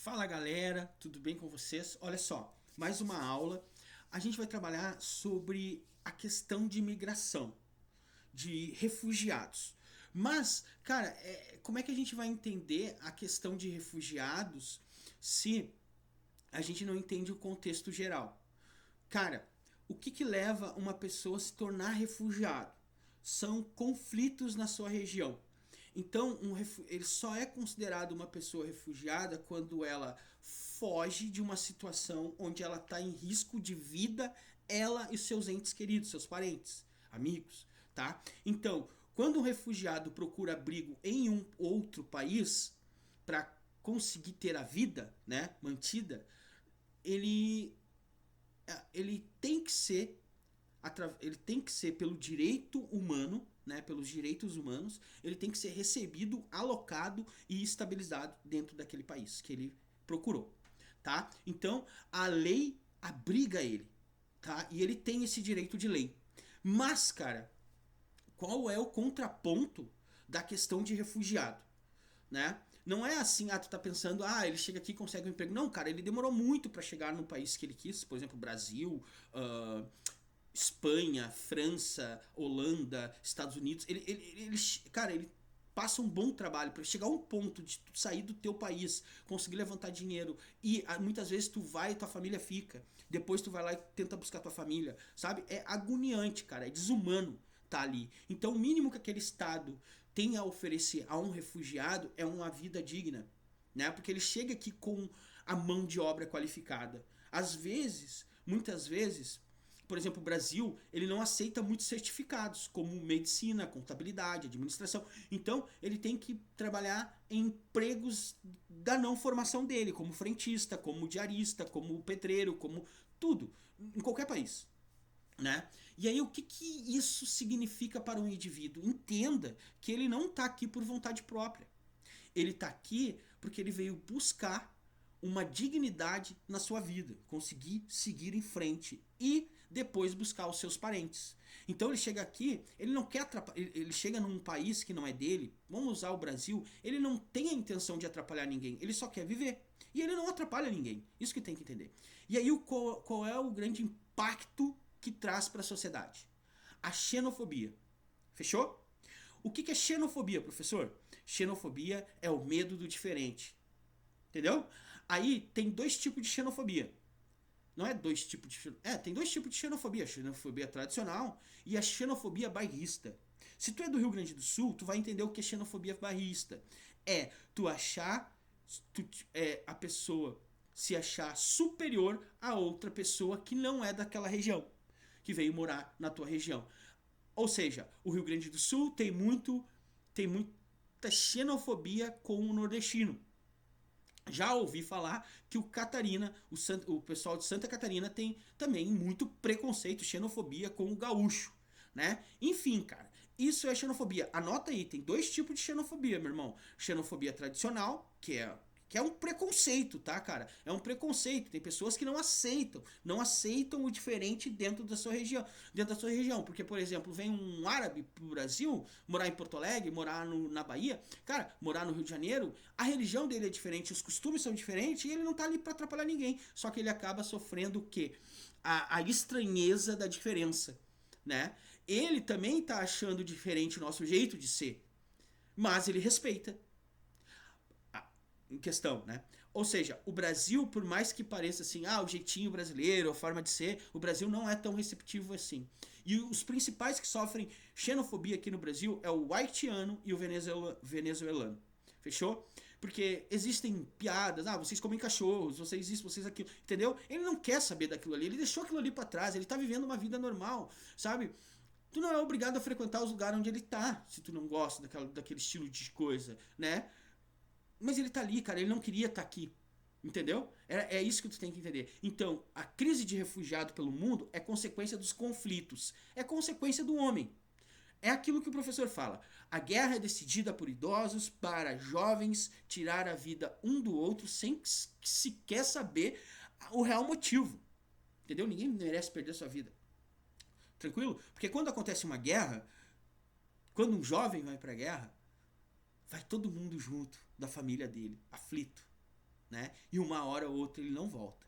Fala galera, tudo bem com vocês? Olha só, mais uma aula. A gente vai trabalhar sobre a questão de imigração, de refugiados. Mas, cara, como é que a gente vai entender a questão de refugiados se a gente não entende o contexto geral? Cara, o que leva uma pessoa a se tornar refugiado? São conflitos na sua região. Então, ele só é considerado uma pessoa refugiada quando ela foge de uma situação onde ela está em risco de vida, ela e seus entes queridos, seus parentes, amigos, tá? Então, quando um refugiado procura abrigo em um outro país para conseguir ter a vida, né, mantida, ele ele tem que ser ele tem que ser pelo direito humano, né, pelos direitos humanos, ele tem que ser recebido, alocado e estabilizado dentro daquele país que ele procurou, tá? Então, a lei abriga ele, tá? E ele tem esse direito de lei. Mas, cara, qual é o contraponto da questão de refugiado? Né? Não é assim, tu tá pensando, ele chega aqui e consegue um emprego. Não, cara, ele demorou muito para chegar no país que ele quis, por exemplo, Brasil, Espanha, França, Holanda, Estados Unidos. Cara, ele passa um bom trabalho para chegar a um ponto de tu sair do teu país, conseguir levantar dinheiro e muitas vezes tu vai e tua família fica. Depois tu vai lá e tenta buscar tua família, sabe? É agoniante, cara, é desumano tá ali. Então o mínimo que aquele estado tem a oferecer a um refugiado é uma vida digna, né? Porque ele chega aqui com a mão de obra qualificada. Às vezes, muitas vezes, por exemplo, o Brasil, ele não aceita muitos certificados, como medicina, contabilidade, administração. Então, ele tem que trabalhar em empregos da não formação dele, como frentista, como diarista, como pedreiro, como tudo, em qualquer país. Né? E aí o que isso significa para um indivíduo? Entenda que ele não está aqui por vontade própria. Ele está aqui porque ele veio buscar uma dignidade na sua vida, conseguir seguir em frente e depois buscar os seus parentes. Então ele chega aqui, ele não quer atrapalhar, ele chega num país que não é dele, vamos usar o Brasil, ele não tem a intenção de atrapalhar ninguém, ele só quer viver. E ele não atrapalha ninguém, isso que tem que entender. E aí qual é o grande impacto que traz para a sociedade? A xenofobia. Fechou? O que é xenofobia, professor? Xenofobia é o medo do diferente. Entendeu? Aí tem dois tipos de xenofobia. Não é dois tipos de xenofobia. Tem dois tipos de xenofobia. A xenofobia tradicional e a xenofobia bairrista. Se tu é do Rio Grande do Sul, tu vai entender o que é xenofobia bairrista. É tu achar a pessoa se achar superior a outra pessoa que não é daquela região, que veio morar na tua região. Ou seja, o Rio Grande do Sul tem muita xenofobia com o nordestino. Já ouvi falar que o pessoal de Santa Catarina tem também muito preconceito, xenofobia com o gaúcho, né? Enfim, cara, isso é xenofobia. Anota aí, tem dois tipos de xenofobia, meu irmão. Xenofobia tradicional, que é um preconceito, tá, cara? É um preconceito. Tem pessoas que não aceitam o diferente dentro da sua região. Porque, por exemplo, vem um árabe pro Brasil, morar em Porto Alegre, morar na Bahia, cara, morar no Rio de Janeiro, a religião dele é diferente, os costumes são diferentes e ele não tá ali pra atrapalhar ninguém. Só que ele acaba sofrendo o quê? A estranheza da diferença, né? Ele também tá achando diferente o nosso jeito de ser, mas ele respeita em questão, né? Ou seja, o Brasil, por mais que pareça assim, o jeitinho brasileiro, a forma de ser, o Brasil não é tão receptivo assim. E os principais que sofrem xenofobia aqui no Brasil é o haitiano e o venezuelano. Fechou? Porque existem piadas, vocês comem cachorros, vocês isso, vocês aquilo, entendeu? Ele não quer saber daquilo ali, ele deixou aquilo ali pra trás, ele tá vivendo uma vida normal, sabe? Tu não é obrigado a frequentar os lugares onde ele tá, se tu não gosta daquele estilo de coisa, né? Mas ele tá ali, cara, ele não queria estar aqui. Entendeu? É isso que tu tem que entender. Então, a crise de refugiado pelo mundo é consequência dos conflitos. É consequência do homem. É aquilo que o professor fala. A guerra é decidida por idosos para jovens tirar a vida um do outro sem sequer saber o real motivo. Entendeu? Ninguém merece perder sua vida. Tranquilo? Porque quando acontece uma guerra, quando um jovem vai pra guerra, vai todo mundo junto da família dele, aflito. né? E uma hora ou outra ele não volta.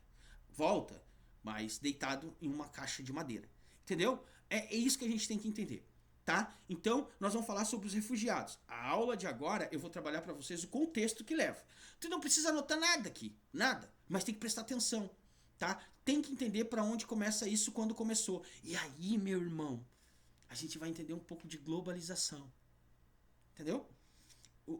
Volta, mas deitado em uma caixa de madeira. Entendeu? É isso que a gente tem que entender. Tá? Então, nós vamos falar sobre os refugiados. A aula de agora, eu vou trabalhar para vocês o contexto que leva. Tu não precisa anotar nada aqui, nada, mas tem que prestar atenção, tá? Tem que entender para onde começa isso, quando começou. E aí, meu irmão, a gente vai entender um pouco de globalização. Entendeu?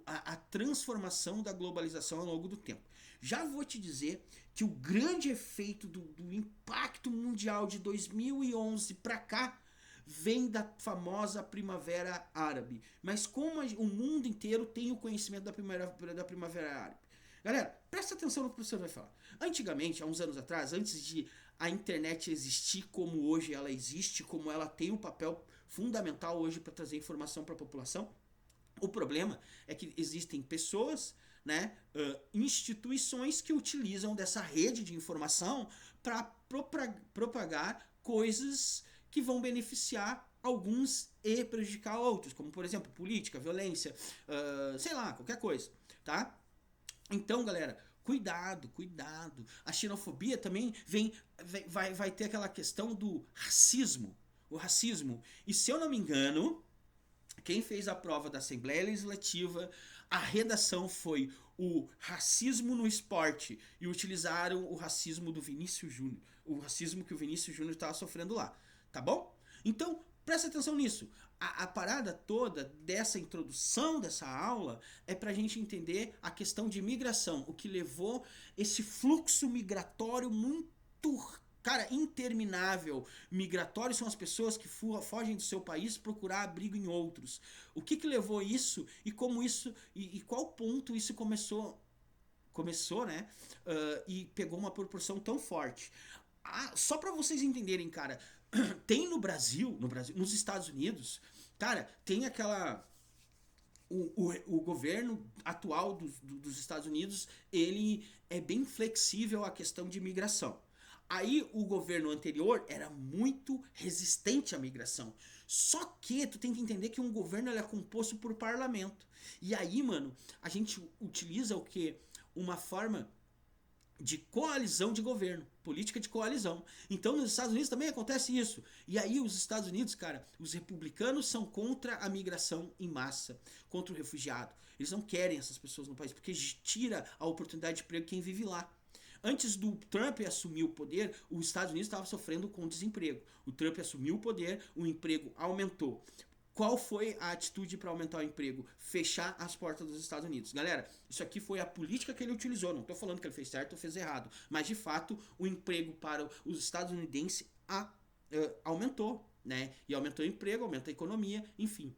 A transformação da globalização ao longo do tempo. Já vou te dizer que o grande efeito do impacto mundial de 2011 para cá vem da famosa Primavera Árabe. Mas como o mundo inteiro tem o conhecimento da Primavera Árabe? Galera, presta atenção no que o professor vai falar. Antigamente, há uns anos atrás, antes de a internet existir como hoje ela existe, como ela tem um papel fundamental hoje para trazer informação para a população, o problema é que existem pessoas, né, instituições que utilizam dessa rede de informação para propagar coisas que vão beneficiar alguns e prejudicar outros, como por exemplo política, violência, sei lá, qualquer coisa, tá? Então, galera, cuidado, cuidado. A xenofobia também vai ter aquela questão do racismo, o racismo. E se eu não me engano, quem fez a prova da Assembleia Legislativa, a redação foi o racismo no esporte e utilizaram o racismo do Vinícius Júnior, o racismo que o Vinícius Júnior estava sofrendo lá, tá bom? Então, presta atenção nisso. A parada toda dessa introdução dessa aula é pra gente entender a questão de migração, o que levou esse fluxo migratório muito, cara, interminável. Migratórios são as pessoas que fogem do seu país procurar abrigo em outros. O que levou isso e como isso e qual ponto isso começou, né? E pegou uma proporção tão forte. Só para vocês entenderem, cara, tem no Brasil, nos Estados Unidos, cara, tem aquela o governo atual dos Estados Unidos, ele é bem flexível à questão de imigração. Aí o governo anterior era muito resistente à migração. Só que tu tem que entender que um governo ele é composto por parlamento. E aí, mano, a gente utiliza o quê? Uma forma de coalizão de governo, política de coalizão. Então nos Estados Unidos também acontece isso. E aí os Estados Unidos, cara, os republicanos são contra a migração em massa, contra o refugiado. Eles não querem essas pessoas no país porque tira a oportunidade de emprego quem vive lá. Antes do Trump assumir o poder, os Estados Unidos estavam sofrendo com desemprego. O Trump assumiu o poder, o emprego aumentou. Qual foi a atitude para aumentar o emprego? Fechar as portas dos Estados Unidos. Galera, isso aqui foi a política que ele utilizou. Não estou falando que ele fez certo ou fez errado. Mas, de fato, o emprego para os estadunidenses aumentou. Né? E aumentou o emprego, aumentou a economia, enfim.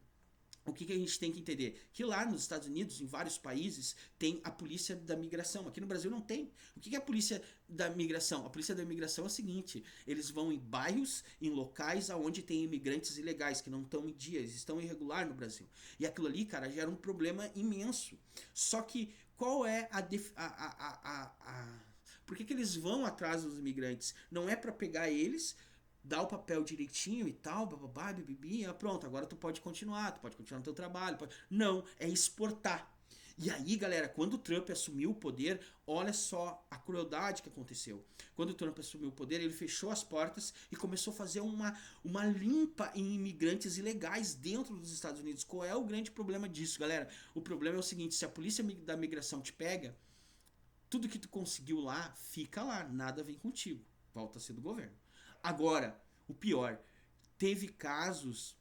O que a gente tem que entender? Que lá nos Estados Unidos, em vários países, tem a polícia da migração. Aqui no Brasil não tem. O que é a polícia da migração? A polícia da migração é o seguinte: eles vão em bairros, em locais onde tem imigrantes ilegais, que não estão em dia, eles estão irregular no Brasil. E aquilo ali, cara, gera um problema imenso. Só que qual é por que eles vão atrás dos imigrantes? Não é para pegar eles, dá o papel direitinho e tal, bababá, bibibi, pronto, agora tu pode continuar no teu trabalho. Não, é exportar. E aí, galera, quando o Trump assumiu o poder, olha só a crueldade que aconteceu. Quando o Trump assumiu o poder, ele fechou as portas e começou a fazer uma limpa em imigrantes ilegais dentro dos Estados Unidos. Qual é o grande problema disso, galera? O problema é o seguinte: se a polícia da migração te pega, tudo que tu conseguiu lá, fica lá, nada vem contigo. Volta a ser do governo. Agora, o pior, teve casos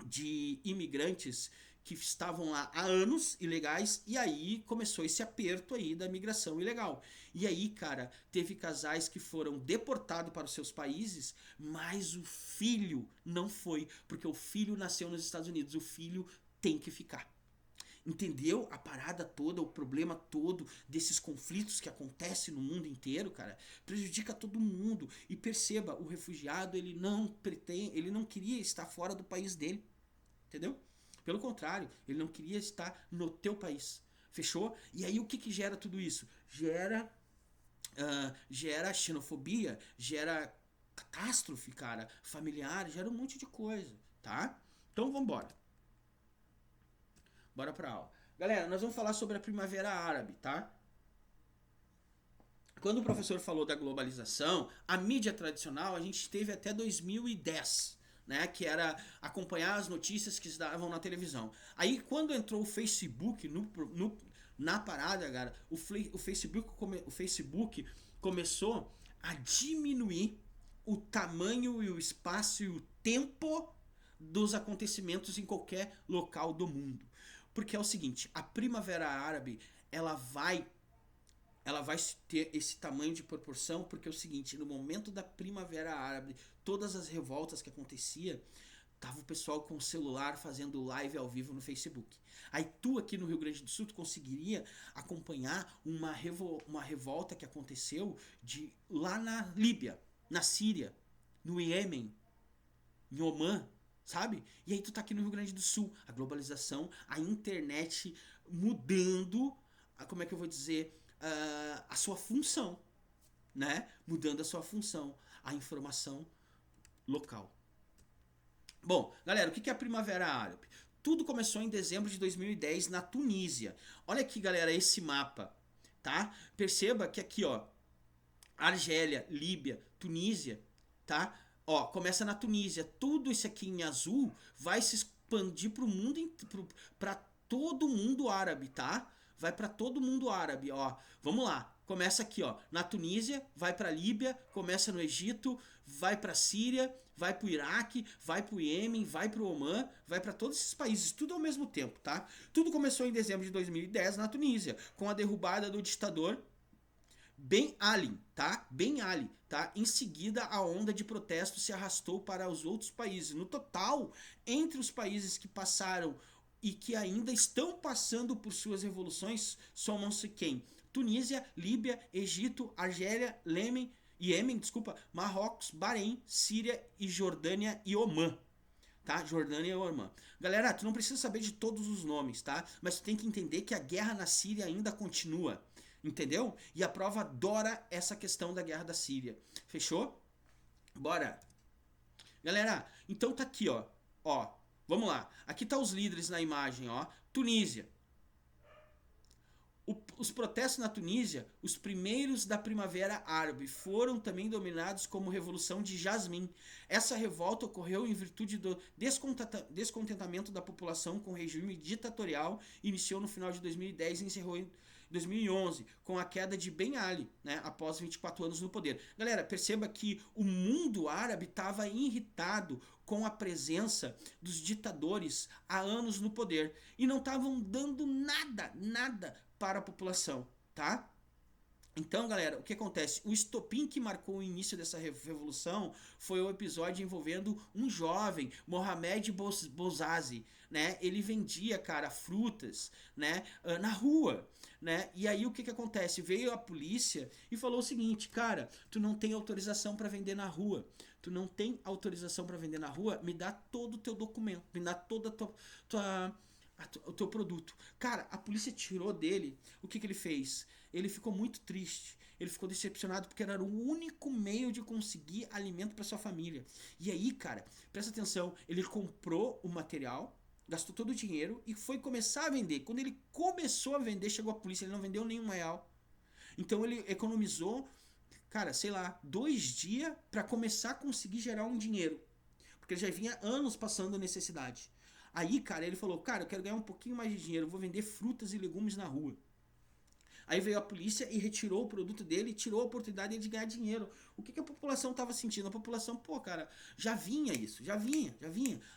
de imigrantes que estavam lá há anos ilegais e aí começou esse aperto aí da migração ilegal. E aí, cara, teve casais que foram deportados para os seus países, mas o filho não foi, porque o filho nasceu nos Estados Unidos, o filho tem que ficar. Entendeu a parada toda, o problema todo desses conflitos que acontecem no mundo inteiro, cara? Prejudica todo mundo. E perceba, o refugiado, ele não queria estar fora do país dele. Entendeu? Pelo contrário, ele não queria estar no teu país. Fechou? E aí o que gera tudo isso? Gera xenofobia, gera catástrofe, cara, familiar, gera um monte de coisa, tá? Então vambora. Bora pra aula. Galera, nós vamos falar sobre a Primavera Árabe, tá? quando o professor falou da globalização, a mídia tradicional a gente teve até 2010, né, que era acompanhar as notícias que se davam na televisão. Aí quando entrou o Facebook na parada, cara, o Facebook começou a diminuir o tamanho e o espaço e o tempo dos acontecimentos em qualquer local do mundo. Porque é o seguinte, a Primavera Árabe, ela vai ter esse tamanho de proporção, porque é o seguinte, no momento da Primavera Árabe, todas as revoltas que acontecia, tava o pessoal com o celular fazendo live ao vivo no Facebook. Aí tu aqui no Rio Grande do Sul, tu conseguiria acompanhar uma revolta que aconteceu lá na Líbia, na Síria, no Iêmen, em Omã, sabe? E aí tu tá aqui no Rio Grande do Sul, a globalização, a internet mudando, como é que eu vou dizer, a sua função, né? Mudando a sua função, a informação local. Bom, galera, o que é a Primavera Árabe? Tudo começou em dezembro de 2010 na Tunísia. Olha aqui, galera, esse mapa, tá? Perceba que aqui, ó, Argélia, Líbia, Tunísia, tá? Ó, começa na Tunísia. Tudo isso aqui em azul vai se expandir pro mundo, para todo mundo árabe, tá? Vai para todo mundo árabe, ó. Vamos lá. Começa aqui, ó, na Tunísia, vai para Líbia, começa no Egito, vai para Síria, vai pro Iraque, vai pro Iêmen, vai pro Omã, vai para todos esses países, tudo ao mesmo tempo, tá? Tudo começou em dezembro de 2010 na Tunísia, com a derrubada do ditador Ben Ali, tá? Ben Ali, tá? Em seguida, a onda de protesto se arrastou para os outros países. No total, entre os países que passaram e que ainda estão passando por suas revoluções, somam-se quem? Tunísia, Líbia, Egito, Argélia, Iêmen, Marrocos, Bahrein, Síria e Jordânia e Omã. Tá? Jordânia e Omã. Galera, tu não precisa saber de todos os nomes, tá? Mas tu tem que entender que a guerra na Síria ainda continua. Entendeu? E a prova adora essa questão da guerra da Síria. Fechou? Bora. Galera, então tá aqui, ó. Ó, vamos lá. Aqui tá os líderes na imagem, ó. Tunísia. Os protestos na Tunísia, os primeiros da Primavera Árabe, foram também denominados como Revolução de Jasmim. Essa revolta ocorreu em virtude do descontentamento da população com o regime ditatorial, iniciou no final de 2010 e encerrou em 2011, com a queda de Ben Ali, né, após 24 anos no poder. Galera, perceba que o mundo árabe estava irritado com a presença dos ditadores há anos no poder e não estavam dando nada para a população, tá? Então, galera, o que acontece? O estopim que marcou o início dessa revolução foi o episódio envolvendo um jovem, Mohamed Bouazizi, né? Ele vendia, cara, frutas, né, na rua, né? E aí o que acontece? Veio a polícia e falou o seguinte, cara, tu não tem autorização para vender na rua. Tu não tem autorização para vender na rua, me dá todo o teu documento, me dá toda o teu produto. Cara, a polícia tirou dele. O que ele fez? Ele ficou muito triste. Ele ficou decepcionado porque era o único meio de conseguir alimento para sua família. E aí, cara, presta atenção. Ele comprou o material, gastou todo o dinheiro e foi começar a vender. Quando ele começou a vender, chegou a polícia. Ele não vendeu nenhum real. Então ele economizou, cara, sei lá, 2 dias para começar a conseguir gerar um dinheiro. Porque ele já vinha anos passando necessidade. Aí, cara, ele falou, cara, eu quero ganhar um pouquinho mais de dinheiro, eu vou vender frutas e legumes na rua. Aí veio a polícia e retirou o produto dele e tirou a oportunidade de ganhar dinheiro. O que a população estava sentindo? A população, pô, cara, já vinha isso, já vinha.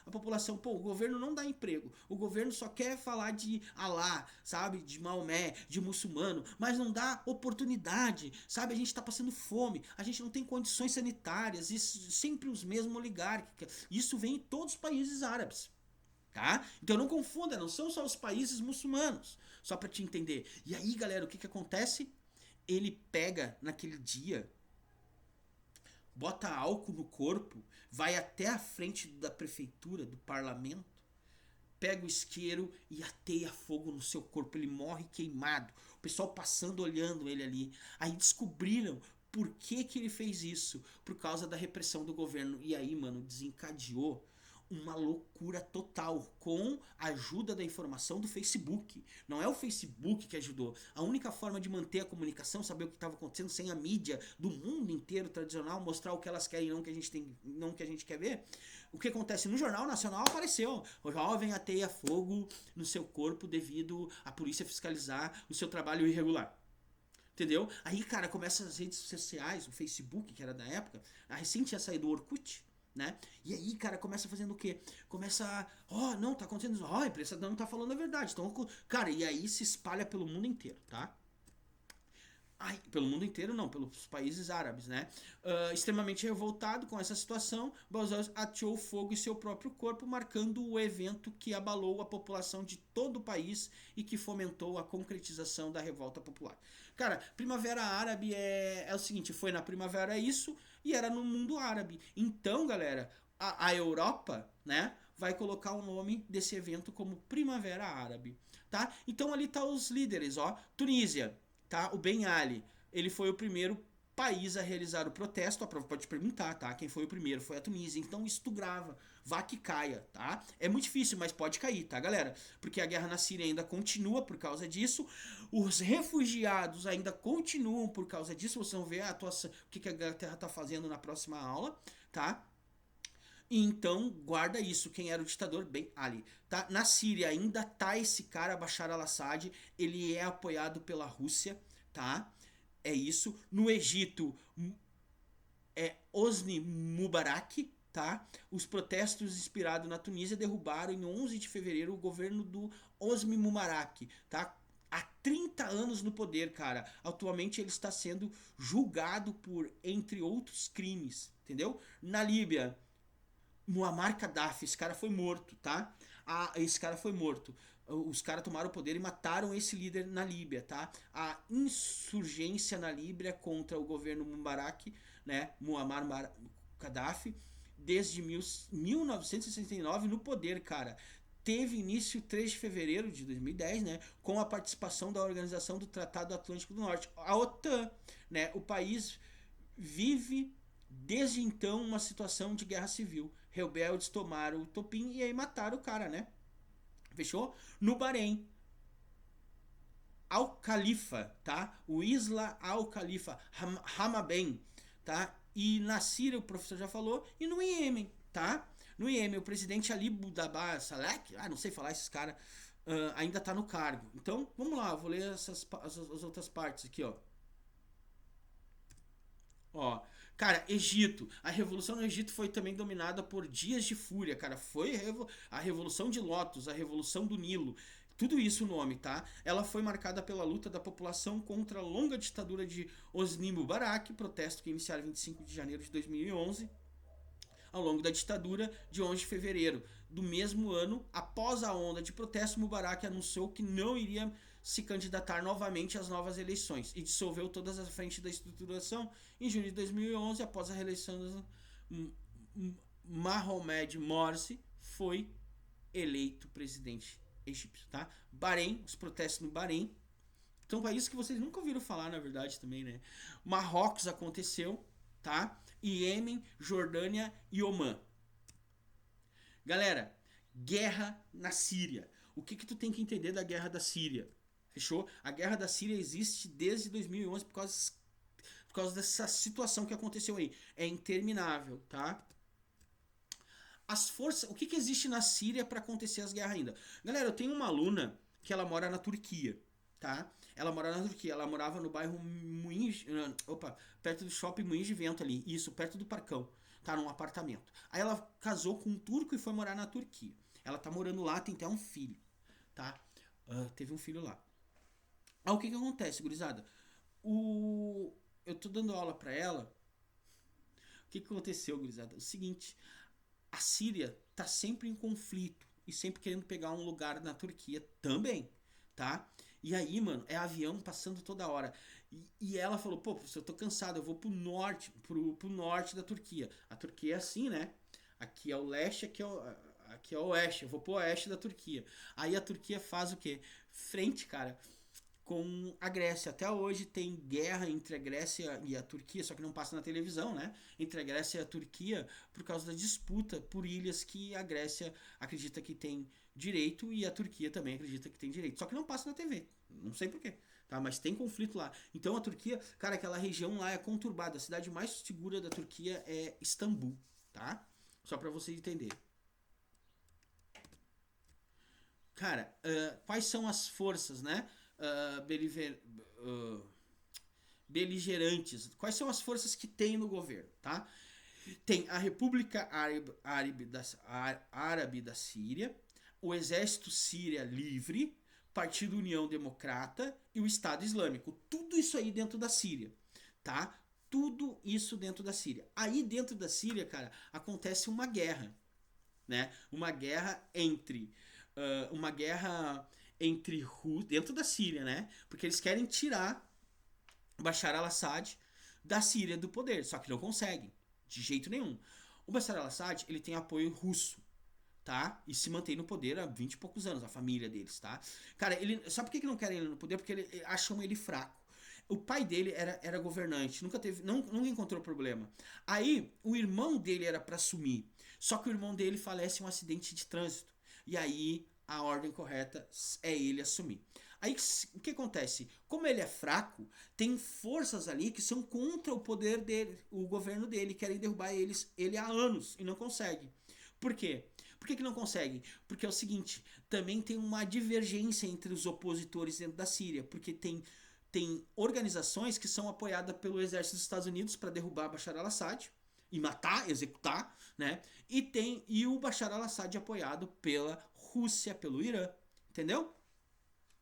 A população, pô, o governo não dá emprego. O governo só quer falar de Alá, sabe? De Maomé, de muçulmano, mas não dá oportunidade, sabe? A gente está passando fome, a gente não tem condições sanitárias, isso, sempre os mesmos oligárquicos. Isso vem em todos os países árabes. Tá? Então não confunda, não são só os países muçulmanos, só para te entender. E aí, galera, o que acontece? Ele pega naquele dia, bota álcool no corpo, vai até a frente da prefeitura, do parlamento, pega o isqueiro e ateia fogo no seu corpo, ele morre queimado. O pessoal passando, olhando ele ali. Aí descobriram por que ele fez isso, por causa da repressão do governo. E aí, mano, desencadeou uma loucura total, com a ajuda da informação do Facebook. Não é o Facebook que ajudou. A única forma de manter a comunicação, saber o que estava acontecendo sem a mídia do mundo inteiro tradicional, mostrar o que elas querem e não o que a gente tem, não o que a gente quer ver. O que acontece no Jornal Nacional apareceu. O jovem ateia fogo no seu corpo devido à polícia fiscalizar o seu trabalho irregular. Entendeu? Aí, cara, começa as redes sociais, o Facebook, que era da época, a recente tinha saído do Orkut, né? E aí, cara, começa fazendo o quê? Começa, não, tá acontecendo isso, a imprensa não tá falando a verdade. Então, cara, e aí se espalha pelo mundo inteiro, tá? Ai, pelo mundo inteiro não, pelos países árabes, né? Extremamente revoltado com essa situação, Bozos ateou fogo em seu próprio corpo, marcando o evento que abalou a população de todo o país e que fomentou a concretização da revolta popular. Cara, Primavera Árabe é o seguinte, foi na primavera isso e era no mundo árabe. Então, galera, a Europa, né, vai colocar o nome desse evento como Primavera Árabe, tá? Então ali tá os líderes, ó, Tunísia, tá? O Ben Ali, ele foi o primeiro país a realizar o protesto. A prova pode perguntar, tá? Quem foi o primeiro? Foi a Tunísia. Então isso tu grava, vá que caia, tá? É muito difícil, mas pode cair, tá, galera? Porque a guerra na Síria ainda continua por causa disso. Os refugiados ainda continuam por causa disso. Vocês vão ver a atuação, o que a Inglaterra tá fazendo na próxima aula, tá? Então, guarda isso. Quem era o ditador? Ben Ali. Tá? Na Síria ainda tá esse cara, Bashar al-Assad. Ele é apoiado pela Rússia, tá? É isso. No Egito, é Hosni Mubarak, tá? Os protestos inspirados na Tunísia derrubaram em 11 de fevereiro o governo do Hosni Mubarak, tá? Há 30 anos no poder, cara. Atualmente ele está sendo julgado por, entre outros crimes, entendeu? Na Líbia, Muammar Gaddafi, esse cara foi morto, tá? Esse cara foi morto. Os caras tomaram o poder e mataram esse líder na Líbia, tá? A insurgência na Líbia contra o governo Mubarak, né? Muammar Gaddafi, desde 1969 no poder, cara. Teve início 3 de fevereiro de 2010, né? Com a participação da Organização do Tratado Atlântico do Norte, a OTAN, né? O país vive desde então uma situação de guerra civil. Rebeldes tomaram o Topim e aí mataram o cara, né? Fechou? No Bahrein, Al-Khalifa, tá? O Isla Al-Khalifa, Hamaben, tá? E na Síria, o professor já falou, e no Iêmen, tá? No Iêmen, o presidente Ali Abdullah Saleh, não sei falar esses caras, ainda tá no cargo. Então, vamos lá, eu vou ler as outras partes aqui, ó. Ó, cara, Egito. A revolução no Egito foi também dominada por dias de fúria, cara. Foi a revolução de Lotus, a revolução do Nilo. Tudo isso o nome, tá? Ela foi marcada pela luta da população contra a longa ditadura de Hosni Mubarak, protesto que iniciaram em 25 de janeiro de 2011, ao longo da ditadura de 11 de fevereiro do mesmo ano. Após a onda de protesto, Mubarak anunciou que não iria se candidatar novamente às novas eleições e dissolveu todas as frentes da estruturação. Em junho de 2011, após a reeleição, Mohamed Morsi foi eleito presidente egípcio, tá? Bahrein, os protestos no Bahrein. Então, países que vocês nunca ouviram falar, na verdade, também, né? Marrocos aconteceu, tá? Iêmen, Jordânia e Omã. Galera, guerra na Síria. O que tu tem que entender da guerra da Síria? Fechou? A guerra da Síria existe desde 2011 por causa dessa situação que aconteceu aí. É interminável, tá? As forças... O que existe na Síria para acontecer as guerras ainda? Galera, eu tenho uma aluna que ela mora na Turquia, tá? Ela mora na Turquia. Ela morava no bairro perto do shopping Moinhos de Vento ali. Isso, perto do Parcão. Tá, num apartamento. Aí ela casou com um turco e foi morar na Turquia. Ela tá morando lá, tem até um filho, tá? Teve um filho lá. O que acontece, gurizada? Eu tô dando aula pra ela. O que aconteceu, gurizada? O seguinte, a Síria tá sempre em conflito e sempre querendo pegar um lugar na Turquia também, tá? E aí, mano, é avião passando toda hora. E ela falou, pô, professor, eu tô cansado, eu vou pro norte da Turquia. A Turquia é assim, né? Aqui é o leste, aqui é o oeste. Eu vou pro oeste da Turquia. Aí a Turquia faz o quê? Frente, cara, com a Grécia. Até hoje tem guerra entre a Grécia e a Turquia, só que não passa na televisão, né? Entre a Grécia e a Turquia por causa da disputa por ilhas que a Grécia acredita que tem direito e a Turquia também acredita que tem direito. Só que não passa na TV. Não sei porquê. Tá, mas tem conflito lá. Então a Turquia, cara, aquela região lá é conturbada. A cidade mais segura da Turquia é Istambul, tá? Só pra você entender. Cara, quais são as forças, né? Uh, beliver, uh, beligerantes. Quais são as forças que tem no governo, tá? Tem a República Árabe da Síria, o Exército Síria Livre, Partido União Democrata e o Estado Islâmico. Tudo isso aí dentro da Síria, tá? Tudo isso dentro da Síria. Aí dentro da Síria, cara, acontece uma guerra, né? Uma guerra entre dentro da Síria, né? Porque eles querem tirar Bashar al-Assad da Síria do poder, só que não conseguem, de jeito nenhum. O Bashar al-Assad, ele tem apoio russo, tá? E se mantém no poder há 20 e poucos anos, a família deles, tá? Cara, sabe por que não querem ele no poder? Porque acham ele fraco. O pai dele era governante, nunca encontrou problema. Aí, o irmão dele era para assumir, só que o irmão dele falece em um acidente de trânsito. E aí, a ordem correta é ele assumir. Aí o que acontece? Como ele é fraco, tem forças ali que são contra o poder dele, o governo dele, querem derrubar ele há anos e não conseguem. Por quê? Por que não conseguem? Porque é o seguinte, também tem uma divergência entre os opositores dentro da Síria, porque tem organizações que são apoiadas pelo exército dos Estados Unidos para derrubar Bashar al-Assad e matar, executar, né? E o Bashar al-Assad apoiado pela Rússia, pelo Irã, entendeu?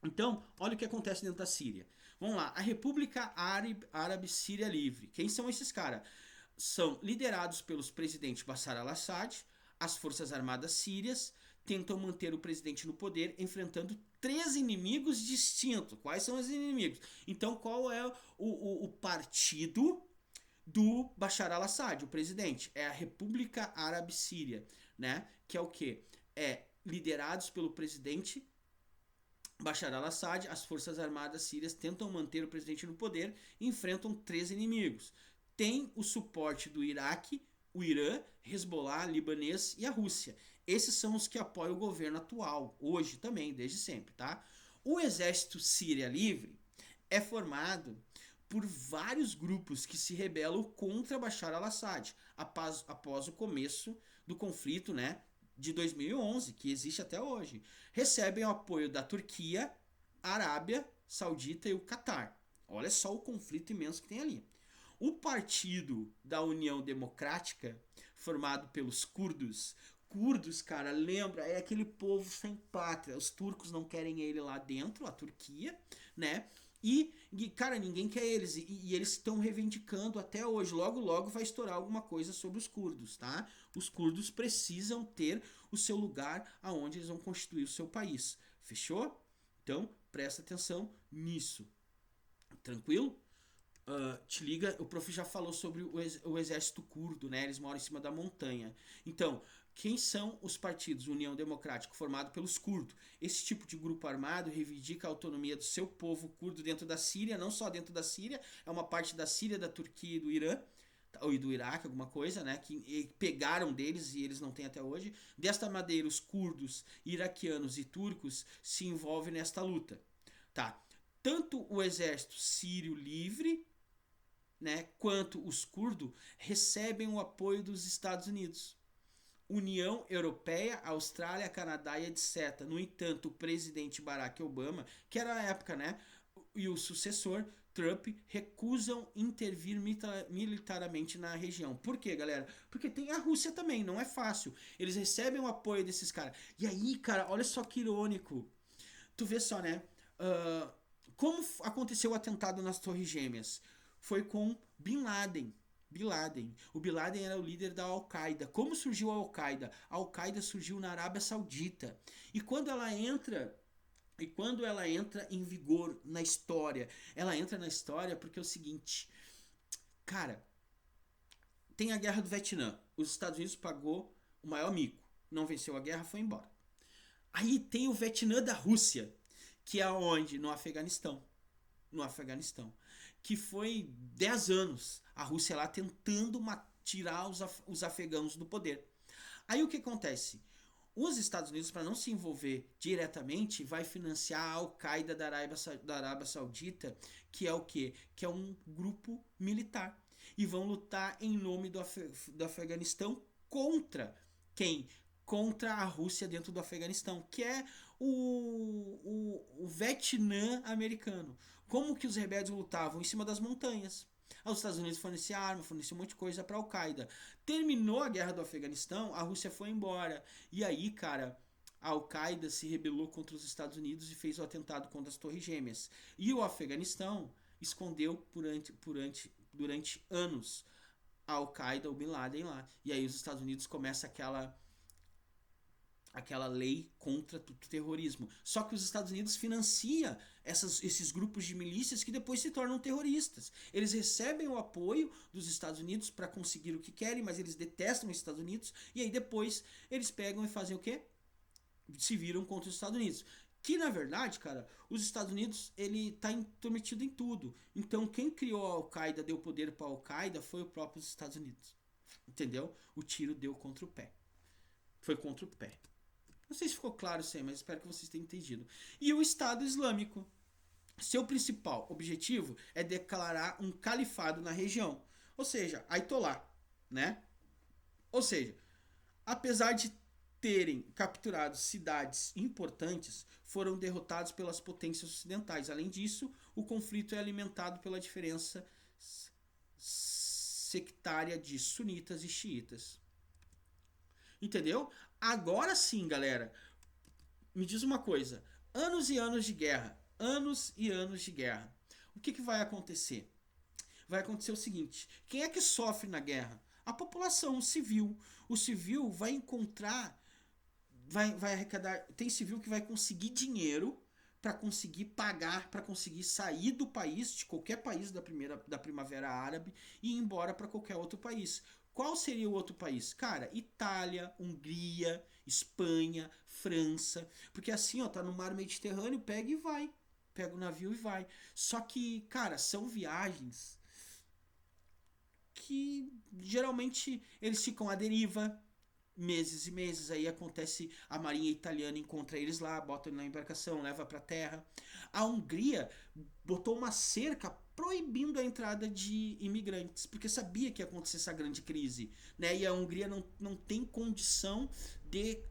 Então, olha o que acontece dentro da Síria. Vamos lá, a República Árabe Síria Livre. Quem são esses caras? São liderados pelos presidentes Bashar al-Assad, as forças armadas sírias tentam manter o presidente no poder, enfrentando 3 inimigos distintos. Quais são os inimigos? Então, qual é o partido do Bashar al-Assad, o presidente? É a República Árabe Síria, né? Que é o quê? É liderados pelo presidente Bashar al-Assad, as forças armadas sírias tentam manter o presidente no poder e enfrentam 3 inimigos. Tem o suporte do Iraque, o Irã, Hezbollah, libanês e a Rússia. Esses são os que apoiam o governo atual, hoje também, desde sempre, tá? O exército Síria Livre é formado por vários grupos que se rebelam contra Bashar al-Assad após o começo do conflito, né, de 2011, que existe até hoje. Recebem o apoio da Turquia, Arábia Saudita e o Catar. Olha só o conflito imenso que tem ali. O Partido da União Democrática, formado pelos curdos. Curdos, cara, lembra, é aquele povo sem pátria. Os turcos não querem ele lá dentro, a Turquia, né? E cara, ninguém quer eles. E eles estão reivindicando até hoje. Logo, logo vai estourar alguma coisa sobre os curdos, tá? Os curdos precisam ter o seu lugar aonde eles vão constituir o seu país. Fechou? Então, presta atenção nisso. Tranquilo? Te liga, o prof já falou sobre o exército curdo, né? Eles moram em cima da montanha. Então, quem são os partidos? União Democrática, formado pelos curdos. Esse tipo de grupo armado reivindica a autonomia do seu povo curdo dentro da Síria, não só dentro da Síria, é uma parte da Síria, da Turquia e do Irã, ou do Iraque, alguma coisa, né? Que pegaram deles e eles não têm até hoje. Desta maneira, os curdos, iraquianos e turcos se envolvem nesta luta, tá? Tanto o exército sírio livre, né, quanto os curdos recebem o apoio dos Estados Unidos, União Europeia, Austrália, Canadá e etc. No entanto, o presidente Barack Obama, que era a época, né, e o sucessor Trump recusam intervir militarmente na região. Por quê, galera? Porque tem a Rússia também, não é fácil. Eles recebem o apoio desses caras. E aí, cara, olha só que irônico. Tu vê só, né? Como aconteceu o atentado nas Torres Gêmeas? Foi com Bin Laden. O Bin Laden era o líder da Al-Qaeda. Como surgiu a Al-Qaeda? A Al-Qaeda surgiu na Arábia Saudita. E quando ela entra em vigor na história, ela entra na história porque é o seguinte, cara, tem a guerra do Vietnã. Os Estados Unidos pagou o maior mico. Não venceu a guerra, foi embora. Aí tem o Vietnã da Rússia, que é onde? No Afeganistão. no Afeganistão, que foi 10 anos a Rússia lá tentando tirar os afegãos do poder. Aí o que acontece? Os Estados Unidos, para não se envolver diretamente, vai financiar a Al-Qaeda da Arábia Saudita, que é o quê? Que é um grupo militar. E vão lutar em nome do Afeganistão contra quem? Contra a Rússia dentro do Afeganistão, que é o Vietnã americano. Como que os rebeldes lutavam? Em cima das montanhas. Os Estados Unidos forneciam arma, forneciam um monte de coisa para a Al-Qaeda. Terminou a guerra do Afeganistão, a Rússia foi embora. E aí, cara, a Al-Qaeda se rebelou contra os Estados Unidos e fez o atentado contra as Torres Gêmeas. E o Afeganistão escondeu durante anos a Al-Qaeda, o Bin Laden lá. E aí os Estados Unidos começa aquela lei contra o terrorismo. Só que os Estados Unidos financia esses grupos de milícias que depois se tornam terroristas. Eles recebem o apoio dos Estados Unidos para conseguir o que querem, mas eles detestam os Estados Unidos, e aí depois eles pegam e fazem o quê? Se viram contra os Estados Unidos. Que na verdade, cara, os Estados Unidos ele tá intrometido em tudo. Então quem criou a Al-Qaeda, deu poder para a Al-Qaeda, foi o próprio Estados Unidos. Entendeu? O tiro deu contra o pé. Foi contra o pé. Não sei se ficou claro isso aí, mas espero que vocês tenham entendido. E o Estado Islâmico. Seu principal objetivo é declarar um califado na região. Ou seja, Ayatollah, né? Ou seja, apesar de terem capturado cidades importantes, foram derrotados pelas potências ocidentais. Além disso, o conflito é alimentado pela diferença sectária de sunitas e xiitas. Entendeu? Agora sim, galera, me diz uma coisa. Anos e anos de guerra. Anos e anos de guerra. O que vai acontecer? Vai acontecer o seguinte. Quem é que sofre na guerra? A população, o civil. O civil vai encontrar... Vai arrecadar... Tem civil que vai conseguir dinheiro para conseguir pagar, para conseguir sair do país, de qualquer país da Primavera Árabe, e ir embora para qualquer outro país. Qual seria o outro país? Cara, Itália, Hungria, Espanha, França. Porque assim, ó, tá no mar Mediterrâneo, pega e vai. Pega o navio e vai. Só que, cara, são viagens que geralmente eles ficam à deriva meses e meses. Aí acontece, a marinha italiana encontra eles lá, bota na embarcação, leva pra terra. A Hungria botou uma cerca proibindo a entrada de imigrantes, porque sabia que ia acontecer essa grande crise, né? E a Hungria não tem condição de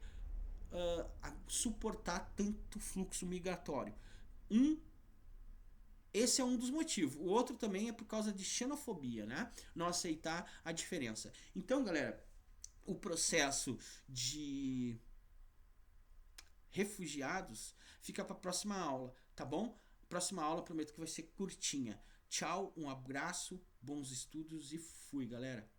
suportar tanto fluxo migratório. Esse é um dos motivos. O outro também é por causa de xenofobia, né? Não aceitar a diferença. Então, galera, o processo de refugiados fica para a próxima aula, tá bom? Próxima aula prometo que vai ser curtinha. Tchau, um abraço, bons estudos e fui, galera.